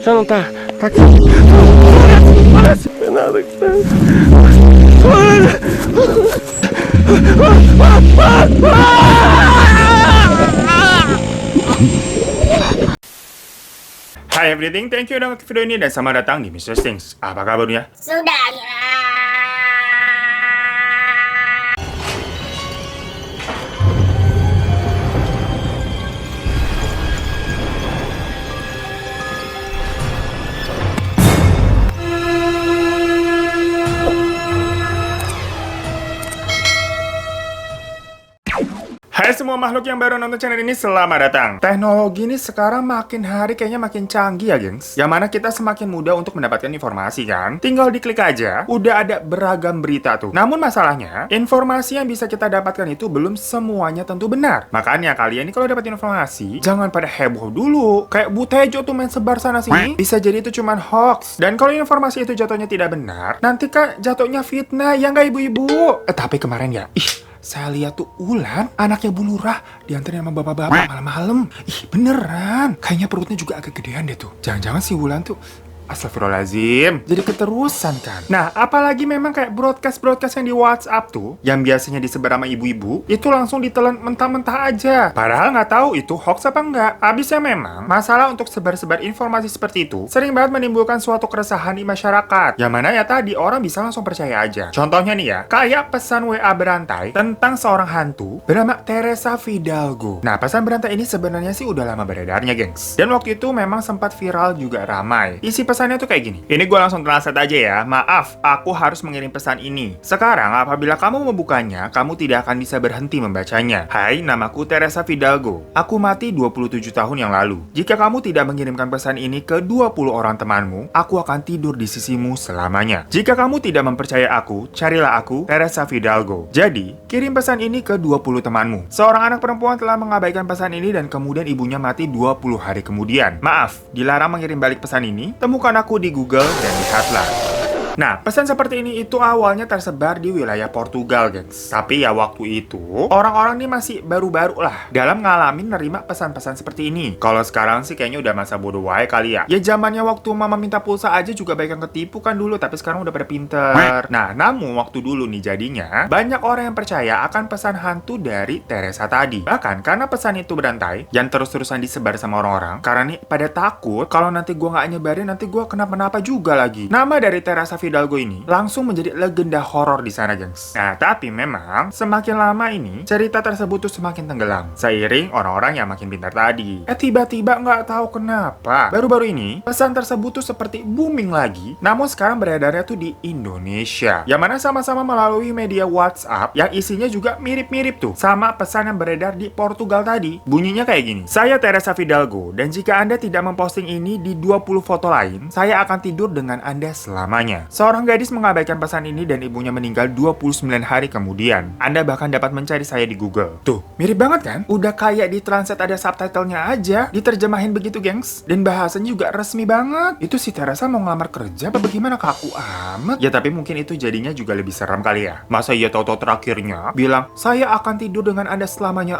Já não tá. Tá aqui. Nada que tá. Hai everything, thank you udah nonton video ini dan selamat datang di Mr. Things. Apa kabarnya? Sudah ya. Hai semua makhluk yang baru nonton channel ini, selamat datang. Teknologi ini sekarang makin hari kayaknya makin canggih ya gengs. Yang mana kita semakin mudah untuk mendapatkan informasi kan. Tinggal diklik aja, udah ada beragam berita tuh. Namun masalahnya, informasi yang bisa kita dapatkan itu belum semuanya tentu benar. Makanya kalian ini kalau dapat informasi, jangan pada heboh dulu. Kayak Butejo tuh main sebar sana sini, bisa jadi itu cuman hoax. Dan kalau informasi itu jatuhnya tidak benar, nanti kan jatuhnya fitnah, ya nggak ibu-ibu? Tapi kemarin ya, saya lihat tuh Ulan, anaknya Bu Lurah, diantarin sama bapak-bapak malam-malam. Beneran. Kayaknya perutnya juga agak gedean deh tuh. Jangan-jangan si Ulan tuh, astagfirullahaladzim, jadi keterusan kan. Nah, apalagi memang kayak broadcast yang di WhatsApp tuh, yang biasanya disebar sama ibu-ibu, itu langsung ditelan mentah-mentah aja. Padahal nggak tahu itu hoax apa enggak. Habisnya memang, masalah untuk sebar-sebar informasi seperti itu, sering banget menimbulkan suatu keresahan di masyarakat. Yang mana ya tadi, orang bisa langsung percaya aja. Contohnya nih ya, kayak pesan WA berantai tentang seorang hantu bernama Teresa Fidalgo. Nah, pesan berantai ini sebenarnya sih udah lama beredarnya, gengs. Dan waktu itu memang sempat viral juga ramai. Isi pesannya tuh kayak gini. Ini gue langsung translate aja ya. Maaf, aku harus mengirim pesan ini. Sekarang, apabila kamu membukanya, kamu tidak akan bisa berhenti membacanya. Hai, namaku Teresa Fidalgo. Aku mati 27 tahun yang lalu. Jika kamu tidak mengirimkan pesan ini ke 20 orang temanmu, aku akan tidur di sisimu selamanya. Jika kamu tidak mempercaya aku, carilah aku, Teresa Fidalgo. Jadi, kirim pesan ini ke 20 temanmu. Seorang anak perempuan telah mengabaikan pesan ini dan kemudian ibunya mati 20 hari kemudian. Maaf, dilarang mengirim balik pesan ini. Temukan aku di Google dan lihatlah. Nah, pesan seperti ini itu awalnya tersebar di wilayah Portugal, gengs. Tapi ya waktu itu, orang-orang ini masih baru-baru lah dalam ngalamin nerima pesan-pesan seperti ini. Kalau sekarang sih kayaknya udah masa bodoh wae kali ya. Ya zamannya waktu mama minta pulsa aja juga banyak yang ketipu kan dulu, tapi sekarang udah pada pinter. Nah, namun waktu dulu nih jadinya, banyak orang yang percaya akan pesan hantu dari Teresa tadi. Bahkan karena pesan itu berantai, yang terus-terusan disebar sama orang-orang, karena nih pada takut kalau nanti gua nggak nyebarin, nanti gua kenapa-napa juga lagi. Nama dari Teresa Fidalgo ini langsung menjadi legenda horor di sana, gengs. Nah, tapi memang semakin lama ini cerita tersebut tuh semakin tenggelam seiring orang-orang yang makin pintar tadi. Tiba-tiba nggak tahu kenapa baru-baru ini pesan tersebut tuh seperti booming lagi. Namun sekarang beredarnya tuh di Indonesia, yang mana sama-sama melalui media WhatsApp yang isinya juga mirip-mirip tuh sama pesan yang beredar di Portugal tadi. Bunyinya kayak gini. Saya Teresa Fidalgo, dan jika Anda tidak memposting ini di 20 foto lain, saya akan tidur dengan Anda selamanya. Seorang gadis mengabaikan pesan ini dan ibunya meninggal 29 hari kemudian. Anda bahkan dapat mencari saya di Google. Tuh, mirip banget kan? Udah kayak di translate ada subtitlenya aja, diterjemahin begitu, gengs. Dan bahasanya juga resmi banget. Itu si Teresa mau ngelamar kerja apa bagaimana, kaku amat? Ya tapi mungkin itu jadinya juga lebih seram kali ya. Masa iya tahu-tahu terakhirnya bilang, saya akan tidur dengan Anda selamanya.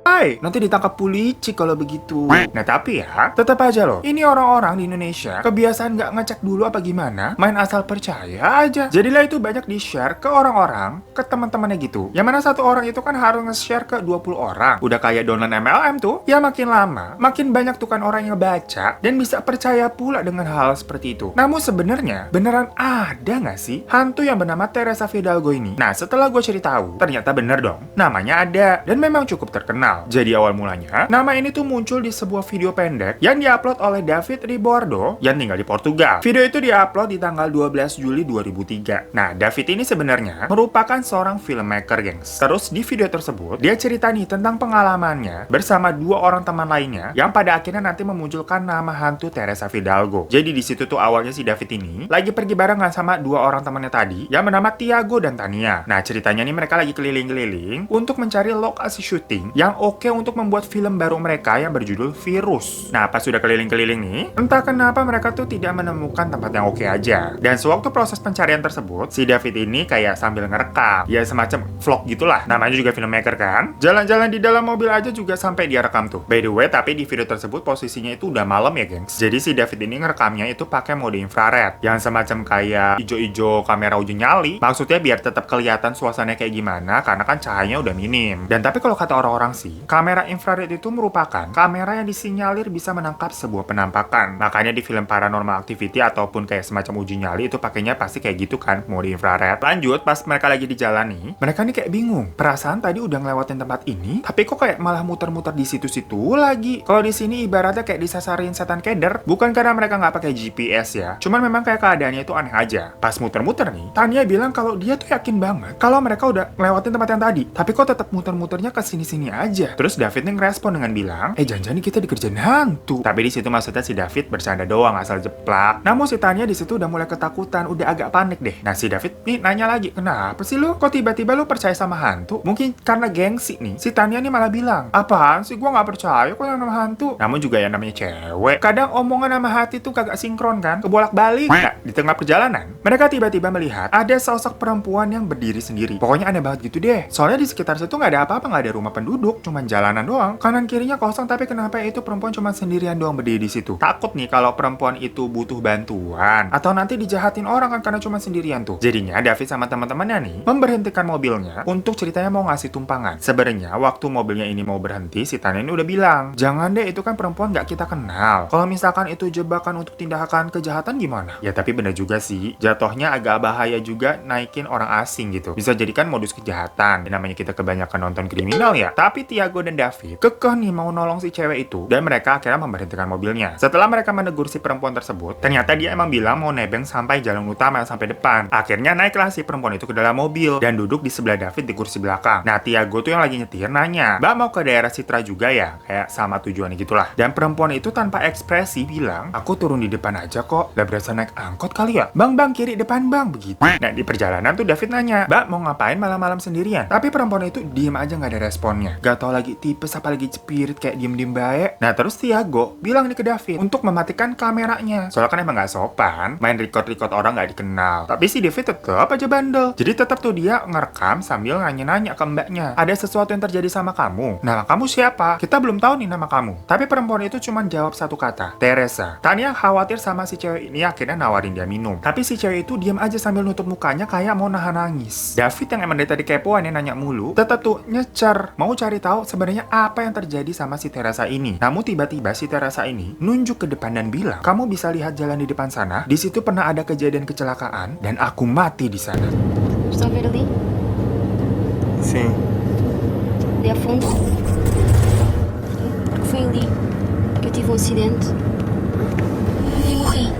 Hai, nanti ditangkap polisi kalau begitu. Nah tapi ya, tetap aja loh, ini orang-orang di Indonesia kebiasaan nggak ngecek dulu apa gimana, main asal percaya aja. Jadilah itu banyak di-share ke orang-orang, ke teman-temannya gitu. Yang mana satu orang itu kan harus nge-share ke 20 orang. Udah kayak download MLM tuh, ya makin lama, makin banyak tuh kan orang yang baca dan bisa percaya pula dengan hal seperti itu. Namun sebenarnya, beneran ada nggak sih hantu yang bernama Teresa Fidalgo ini? Nah, setelah gue cari tahu, ternyata bener dong, namanya ada dan memang cukup terkenal. Jadi awal mulanya, nama ini tuh muncul di sebuah video pendek yang diupload oleh David Ribordo yang tinggal di Portugal. Video itu diupload di tanggal 12 Juli 2003. Nah, David ini sebenarnya merupakan seorang filmmaker, gengs. Terus di video tersebut, dia cerita nih tentang pengalamannya bersama dua orang teman lainnya yang pada akhirnya nanti memunculkan nama hantu Teresa Fidalgo. Jadi di situ tuh awalnya si David ini lagi pergi barengan sama dua orang temannya tadi yang bernama Tiago dan Tania. Nah, ceritanya nih mereka lagi keliling-keliling untuk mencari lokasi syuting yang oke untuk membuat film baru mereka yang berjudul Virus. Nah, pas sudah keliling-keliling nih, entah kenapa mereka tuh tidak menemukan tempat yang oke aja. Dan sewaktu proses pencarian tersebut, si David ini kayak sambil ngerekam. Ya semacam vlog gitulah, namanya juga filmmaker kan. Jalan-jalan di dalam mobil aja juga sampai dia rekam tuh. By the way, tapi di video tersebut posisinya itu udah malam ya gengs. Jadi si David ini ngerekamnya itu pakai mode infrared, yang semacam kayak ijo-ijo kamera uji nyali. Maksudnya biar tetap kelihatan suasananya kayak gimana, karena kan cahayanya udah minim. Dan tapi kalau kata orang-orang sih, kamera infrared itu merupakan kamera yang disinyalir bisa menangkap sebuah penampakan. Makanya di film Paranormal Activity ataupun kayak semacam uji nyali itu pakainya pasti kayak gitu kan, mode infrared. Lanjut, pas mereka lagi di jalan nih, mereka nih kayak bingung. Perasaan tadi udah ngelewatin tempat ini, tapi kok kayak malah muter-muter di situ-situ lagi. Kalau di sini ibaratnya kayak disasarin setan keder, bukan karena mereka nggak pakai GPS ya. Cuman memang kayak keadaannya itu aneh aja. Pas muter-muter nih, Tania bilang kalau dia tuh yakin banget kalau mereka udah ngelewatin tempat yang tadi, tapi kok tetap muter-muternya ke sini-sini aja. Terus David nih ngerespon dengan bilang, jangan-jangan nih kita dikerjain hantu. Tapi di situ maksudnya si David bercanda doang asal jeplak. Namun si Tania di situ udah mulai ketakutan, udah agak panik deh. Nah si David nih nanya lagi, kenapa sih lu? Kok tiba-tiba lu percaya sama hantu? Mungkin karena gengsi nih. Si Tania nih malah bilang, apaan sih, gua nggak percaya kok yang nama hantu. Namun juga yang namanya cewek, kadang omongan sama hati tuh kagak sinkron kan, kebolak-balik. Nah, di tengah perjalanan, mereka tiba-tiba melihat ada sosok perempuan yang berdiri sendiri. Pokoknya aneh banget gitu deh. Soalnya di sekitar situ nggak ada apa-apa, nggak ada rumah penduduk, cuman jalanan doang. Kanan kirinya kosong, tapi kenapa itu perempuan cuma sendirian doang berdiri di situ? Takut nih kalau perempuan itu butuh bantuan atau nanti dijahatin orang kan karena cuma sendirian tuh. Jadinya David sama teman-temannya nih memberhentikan mobilnya untuk ceritanya mau ngasih tumpangan. Sebenarnya waktu mobilnya ini mau berhenti, si Tania ini udah bilang, jangan deh, itu kan perempuan nggak kita kenal. Kalau misalkan itu jebakan untuk tindakan kejahatan gimana? Ya tapi bener juga sih, jatuhnya agak bahaya juga naikin orang asing gitu. Bisa jadikan modus kejahatan. Namanya kita kebanyakan nonton kriminal ya. Tapi Tiago dan David kekeh nih mau nolong si cewek itu, dan mereka akhirnya memberhentikan mobilnya. Setelah mereka menegur si perempuan tersebut, ternyata dia emang bilang mau nebeng sampai jalan utama sampai depan. Akhirnya naiklah si perempuan itu ke dalam mobil dan duduk di sebelah David di kursi belakang. Nah Tiago tuh yang lagi nyetir nanya, Mbak mau ke daerah Citra juga ya? Kayak sama tujuannya gitulah. Dan perempuan itu tanpa ekspresi bilang, aku turun di depan aja kok. Lah berasa naik angkot kali ya? Bang kiri depan bang, begitu. Nah di perjalanan tuh David nanya, Mbak mau ngapain malam-malam sendirian? Tapi perempuan itu diem aja nggak ada responnya. Gak tau lagi tipes apa lagi cepirit kayak diem-diem baik. Nah terus Tiago bilang nih ke David untuk mematikan kameranya. Soalnya kan emang gak sopan main record-record orang gak dikenal. Tapi si David tetap aja bandel. Jadi tetap tuh dia ngerekam sambil nanya-nanya ke mbaknya, ada sesuatu yang terjadi sama kamu? Nama kamu siapa? Kita belum tahu nih nama kamu. Tapi perempuan itu cuma jawab satu kata, Teresa. Tania khawatir sama si cewek ini, akhirnya nawarin dia minum. Tapi si cewek itu diam aja sambil nutup mukanya kayak mau nahan nangis. David yang emang dari tadi kepoan yang nanya mulu, tetap tuh nyecer mau cari tahu sebenarnya apa yang terjadi sama si Teresa ini. Namun tiba-tiba si Teresa ini nunjuk ke depan dan bilang, kamu bisa lihat jalan di depan sana. Di situ pernah ada kejadian kecelakaan dan aku mati di sana. Estão a ver ali? Sim. Ali ao fundo? Porque foi ali que eu tive um acidente e morri.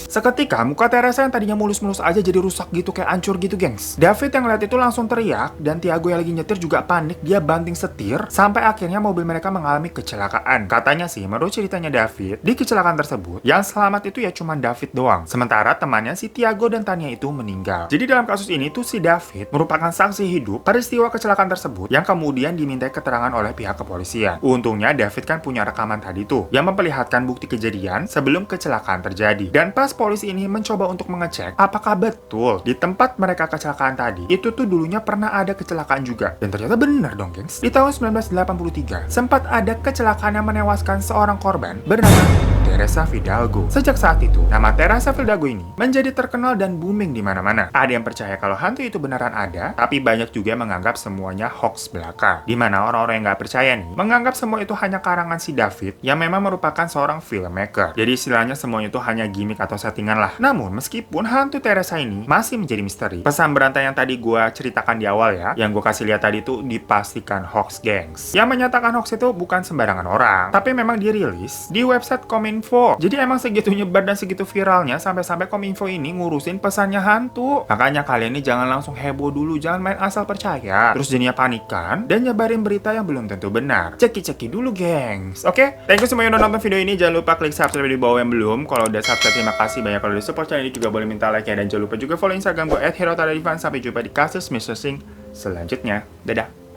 Seketika muka Teresa yang tadinya mulus-mulus aja jadi rusak gitu, kayak hancur gitu gengs. David yang lihat itu langsung teriak, dan Tiago yang lagi nyetir juga panik. Dia banting setir sampai akhirnya mobil mereka mengalami kecelakaan. Katanya sih menurut ceritanya David, di kecelakaan tersebut yang selamat itu ya cuma David doang, sementara temannya si Tiago dan Tania itu meninggal. Jadi dalam kasus ini tuh si David merupakan saksi hidup peristiwa kecelakaan tersebut yang kemudian dimintai keterangan oleh pihak kepolisian. Untungnya David kan punya rekaman tadi tuh yang memperlihatkan bukti kejadian sebelum kecelakaan terjadi. Dan pas polisi ini mencoba untuk mengecek apakah betul di tempat mereka kecelakaan tadi itu tuh dulunya pernah ada kecelakaan juga. Dan ternyata benar dong gengs. Di tahun 1983 sempat ada kecelakaan yang menewaskan seorang korban bernama Teresa Fidalgo. Sejak saat itu, nama Teresa Fidalgo ini menjadi terkenal dan booming di mana-mana. Ada yang percaya kalau hantu itu beneran ada, tapi banyak juga yang menganggap semuanya hoax belaka. Di mana orang-orang yang nggak percaya nih, menganggap semua itu hanya karangan si David yang memang merupakan seorang filmmaker. Jadi istilahnya semuanya itu hanya gimmick atau settingan lah. Namun, meskipun hantu Teresa ini masih menjadi misteri, pesan berantai yang tadi gue ceritakan di awal ya, yang gue kasih lihat tadi itu dipastikan hoax gengs. Yang menyatakan hoax itu bukan sembarangan orang, tapi memang dirilis di website Komenusa Kominfo. Jadi emang segitu nyebar dan segitu viralnya sampai-sampai Kominfo ini ngurusin pesannya hantu. Makanya kalian ini jangan langsung heboh dulu, jangan main asal percaya. Terus jadinya panikan dan nyebarin berita yang belum tentu benar. Ceki-ceki dulu, gengs. Oke? Thank you semua yang udah nonton video ini. Jangan lupa klik subscribe di bawah yang belum. Kalau udah subscribe, terima kasih banyak. Kalau udah support channel ini juga boleh minta like ya. Dan jangan lupa juga follow Instagram gue @herotadadivan. Sampai jumpa di kasus Mr. Sing selanjutnya. Dadah.